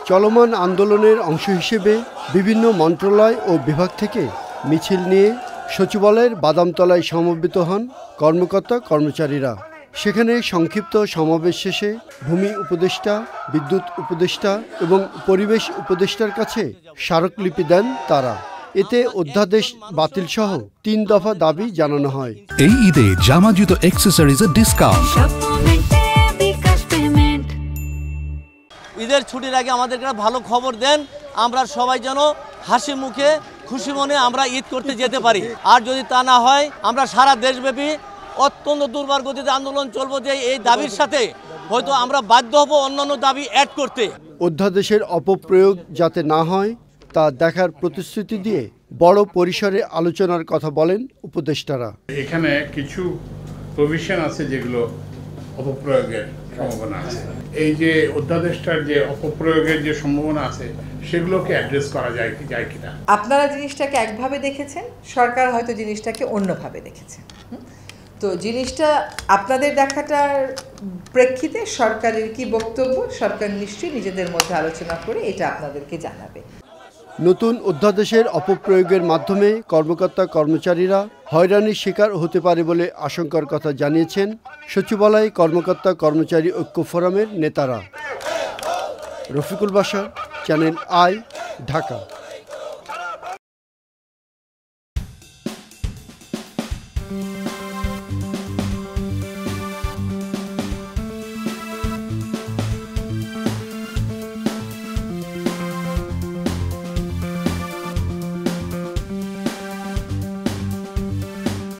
চলমান আন্দোলনের অংশ হিসেবে বিভিন্ন মন্ত্রণালয় ও বিভাগ থেকে মিছিল নিয়ে সচিবালয়ের বাদামতলায় সমবেত হন কর্মকর্তা কর্মচারীরা। সেখানে সংক্ষিপ্ত সমাবেশ শেষে ভূমি উপদেষ্টা, বিদ্যুৎ উপদেষ্টা এবং পরিবেশ উপদেষ্টার কাছে স্মারকলিপি দেন তারা। এতে অধ্যাদেশ বাতিল সহ 3 দফা দাবি জানানো হয়। এই ঈদে জামা জুতো অ্যাকসেসরিজের ডিসকাউন্ট। ঈদের ছুটির আগে আমাদেরকে ভালো খবর দেন, আমরা সবাই যেন হাসি মুখে খুশি মনে আমরা ঈদ করতে যেতে পারি। আর যদি তা না হয় আমরা সারা দেশব্যাপী অত্যন্ত দুর্বার গতিতে আন্দোলন চলবো, যে এই দাবির সাথে হয়তো আমরা বাধ্য হব অন্যান্য দাবি অ্যাড করতে। অধ্যাদেশের অপপ্রয়োগ যাতে না হয় তা দেখার প্রতিশ্রুতি দিয়ে বড় পরিসরে আলোচনার কথা বলেন উপদেষ্টারা। এখানে কিছু প্রভিশন আছে যেগুলো অপপ্রয়োগের সম্ভাবনা আছে। এই যে অধ্যাদেশটার যে অপপ্রয়োগের যে সম্ভাবনা আছে সেগুলোকে অ্যাড্রেস করা যায় কিনা। আপনারা জিনিসটাকে একভাবে দেখেছেন, সরকার হয়তো জিনিসটাকে অন্যভাবে দেখেছে। তো জিনিসটা আপনাদের দেখাটার প্রেক্ষিতে সরকারের কি বক্তব্য, সরকার নিশ্চয়ই নিজেদের মধ্যে আলোচনা করে এটা আপনাদেরকে জানাবে। নতুন অধ্যাদেশের অপপ্রয়োগের মাধ্যমে কর্মকর্তা কর্মচারীরা হয়রানির শিকার হতে পারে বলে আশঙ্কার কথা জানিয়েছেন সচিবালয় কর্মকর্তা কর্মচারী ঐক্য ফোরামের নেতারা। Rafiqul Bashar, channel I, Dhaka.